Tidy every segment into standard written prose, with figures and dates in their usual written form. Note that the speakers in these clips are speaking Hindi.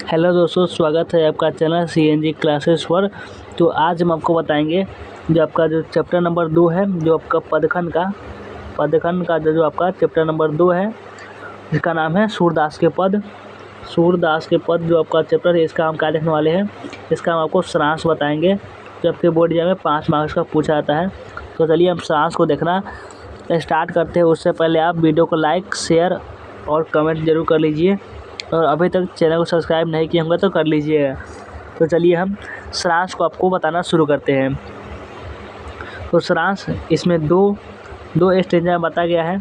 हेलो दोस्तों, स्वागत है आपका चैनल CNG क्लासेस पर। तो आज हम आपको बताएंगे जो आपका जो चैप्टर नंबर 2 है, जो आपका पदखंड का जो आपका चैप्टर नंबर 2 है, जिसका नाम है सूरदास के पद। सूरदास के पद जो आपका चैप्टर है, इसका हम क्या लिखने वाले हैं, इसका हम आपको सारांश बताएंगे जो आपके बोर्ड एग्जाम में 5 मार्क्स का पूछा जाता है। तो चलिए हम सारांश को देखना स्टार्ट करते हैं। उससे पहले आप वीडियो को लाइक, शेयर और कमेंट जरूर कर लीजिए, और अभी तक चैनल को सब्सक्राइब नहीं किए होंगे तो कर लीजिए। तो चलिए हम सारांश को आपको बताना शुरू करते हैं। तो सारांश इसमें दो स्टेंजा में बताया गया है।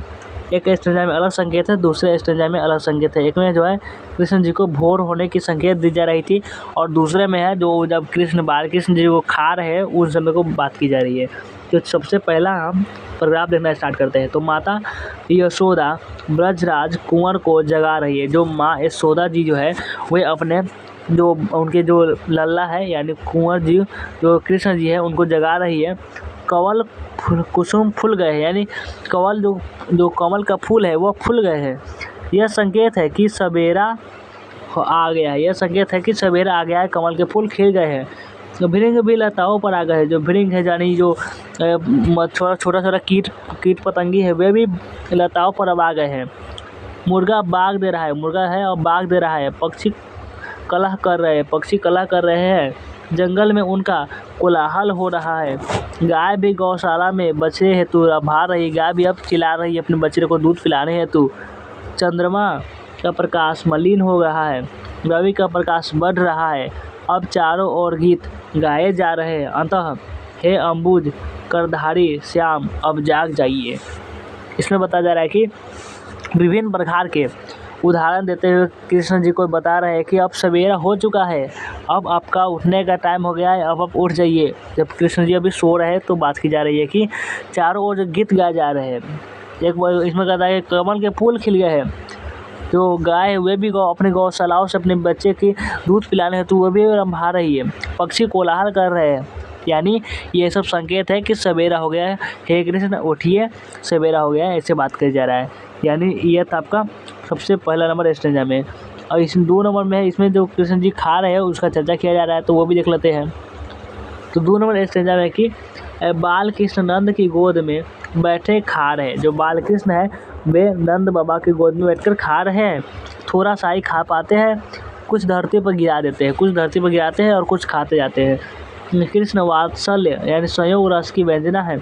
एक स्टेंजा में अलग संकेत है, दूसरे स्टेंजा में अलग संकेत है। एक में जो है कृष्ण जी को भोर होने की संकेत दी जा रही थी, और दूसरे में है जो जब बाल कृष्ण जी को खा रहे हैं उस समय को बात की जा रही है। तो सबसे पहला हम पैराग्राफ देखना स्टार्ट करते हैं। तो माता यशोदा ब्रजराज कुंवर को जगा रही है। जो माँ यशोदा जी जो है वे अपने जो उनके जो लल्ला है यानी कुंवर जी जो कृष्ण जी है उनको जगा रही है। कवल कुसुम फूल गए हैं, यानी कवल जो कमल का फूल है वो फूल गए हैं। यह संकेत है कि सवेरा आ गया है। यह संकेत है कि सवेरा आ गया है। कमल के फूल खिल गए हैं। तो भृंग भी लताओं पर आ गए हैं। जो भृंग है यानी जो छोटा छोटा कीट पतंगी है वे भी लताओं पर अब आ गए हैं। मुर्गा बाग दे रहा है, मुर्गा है और बाग दे रहा है। पक्षी कलह कर रहे हैं। जंगल में उनका कोलाहल हो रहा है। गाय भी गौशाला में बछड़े हेतु भा रही। गाय भी अब चिल्ला रही है अपने बछड़े को दूध पिलाने हेतु। चंद्रमा का प्रकाश मलिन हो रहा है। रवि का प्रकाश बढ़ रहा है। अब चारों ओर गीत गाए जा रहे हैं। अतः हे अम्बुज करधारी श्याम, अब जाग जाइए। इसमें बताया जा रहा है कि विभिन्न प्रकार के उदाहरण देते हुए कृष्ण जी को बता रहे हैं कि अब सवेरा हो चुका है, अब आपका उठने का टाइम हो गया है, अब आप उठ जाइए। जब कृष्ण जी अभी सो रहे हैं तो बात की जा रही है कि चारों ओर जो गीत गाए जा रहे हैं। एक बार इसमें कहता है कि कमल के फूल खिल गए हैं। जो गाय वे भी अपने गौशालाओं से अपने बच्चे की दूध पिलाने हेतु वो भी रंभा रही है। पक्षी कोलाहल कर रहे हैं, यानी ये सब संकेत है कि सवेरा हो गया है। हे कृष्ण उठिए, सवेरा हो गया है, ऐसे बात करी जा रहा है। यानी ये था आपका सबसे पहला नंबर स्टेंजा में। और इसमें 2 नंबर में है, इसमें जो कृष्ण जी खा रहे हैं उसका चर्चा किया जा रहा है, तो वो भी देख लेते हैं। तो 2 नंबर स्टेंजा में कि बाल कृष्ण नंद की गोद में बैठे खा रहे। जो बाल कृष्ण है वे नंद बाबा की गोद में बैठकर खा रहे हैं। थोड़ा सा ही खा पाते हैं, कुछ धरती पर गिरा देते हैं, कुछ धरती पर गिराते हैं और कुछ खाते जाते हैं। कृष्ण वात्सल्य यानी संयोग रस की व्यंजना है।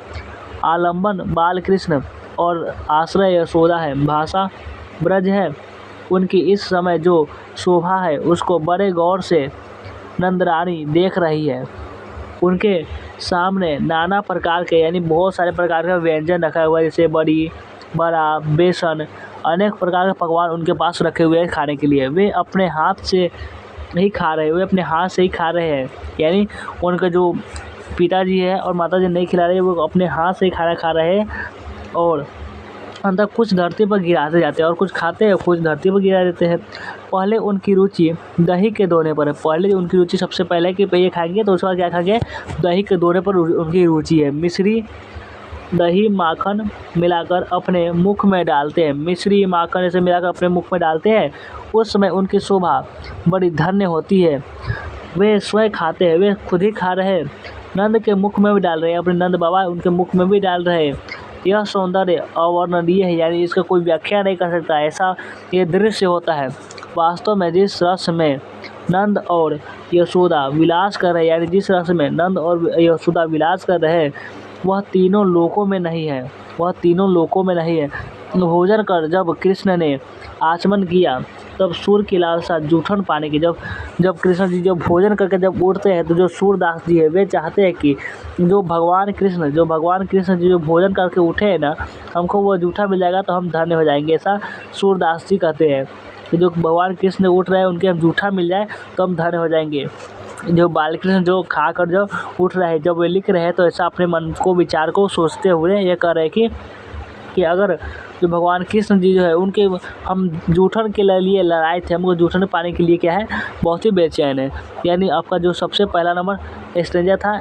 आलम्बन बाल कृष्ण और आश्रय यशोदा है। भाषा ब्रज है। उनकी इस समय जो शोभा है उसको बड़े गौर से नंदरानी देख रही है। उनके सामने नाना प्रकार के यानी बहुत सारे प्रकार का व्यंजन रखा हुआ है, जैसे बड़ी, बड़ा, बेसन, अनेक प्रकार के पकवान उनके पास रखे हुए हैं खाने के लिए। वे अपने हाथ से ही खा रहे हैं, यानी उनके जो पिताजी है और माताजी नहीं खिला रहे, वो अपने हाथ से ही खाना खा रहे हैं। और अंदर कुछ धरती पर गिराते जाते हैं और कुछ खाते हैं, कुछ धरती पर गिरा देते हैं। पहले उनकी रुचि दही के दोने पर है। पहले उनकी रुचि सबसे पहले कि ये खाएंगे, तो उसके बाद क्या खाएंगे, दही के दोने पर उनकी रुचि है। मिश्री दही माखन मिलाकर अपने मुख में डालते हैं। मिश्री माखन ऐसे मिलाकर अपने मुख में डालते हैं। उस समय उनकी शोभा बड़ी धन्य होती है। वे स्वयं खाते हैं, वे खुद ही खा रहे हैं, नंद के मुख में भी डाल रहे हैं, अपने नंद बाबा उनके मुख में भी डाल रहे हैं। यह सौंदर्य अवर्णनीय है, यानी इसका कोई व्याख्या नहीं कर सकता, ऐसा ये दृश्य होता है। वास्तव में जिस रस में नंद और यशोदा विलास कर रहे हैं, यानी जिस रस में नंद और यशोदा विलास कर रहे हैं, वह तीनों लोकों में नहीं है। भोजन कर जब कृष्ण ने आचमन किया तब सूर्य की लालसा जूठन पाने की। जब कृष्ण जी जब भोजन करके जब उठते हैं तो जो सूरदास जी है वे चाहते हैं कि जो भगवान कृष्ण जी जो भोजन करके उठे हैं ना, हमको वो जूठा मिल जाएगा तो हम धन्य हो जाएंगे। ऐसा सूरदास जी कहते हैं कि जो भगवान कृष्ण उठ रहे हैं उनके हम जूठा मिल जाए तो हम धन्य हो जाएंगे। जो बालकृष्ण जो खा कर जो उठ रहे हैं, जब वे लिख रहे हैं तो ऐसा अपने मन को विचार को सोचते हुए ये कह रहे हैं कि अगर जो भगवान कृष्ण जी जो है उनके हम जूठन के लिए लड़ाए थे, हमको जूठन पाने के लिए क्या है बहुत ही बेचैन है। यानी आपका जो सबसे पहला नंबर स्टेंजा था,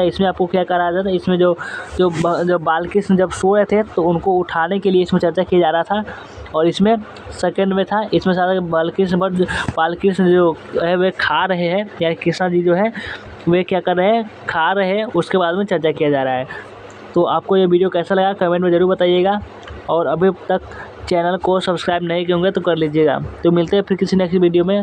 इसमें आपको क्या कराया जाता है, इसमें जो बालकृष्ण जब सो रहे थे तो उनको उठाने के लिए इसमें चर्चा किया जा रहा था। और इसमें सेकंड में था, इसमें सारा बालकृष्ण जो है वे खा रहे हैं, यानी कृष्णा जी जो है वे क्या कर रहे हैं, खा रहे हैं, उसके बाद में चर्चा किया जा रहा है। तो आपको ये वीडियो कैसा लगा कमेंट में ज़रूर बताइएगा, और अभी तक चैनल को सब्सक्राइब नहीं किए होंगे तो कर लीजिएगा। तो मिलते हैं फिर किसी नेक्स्ट वीडियो में।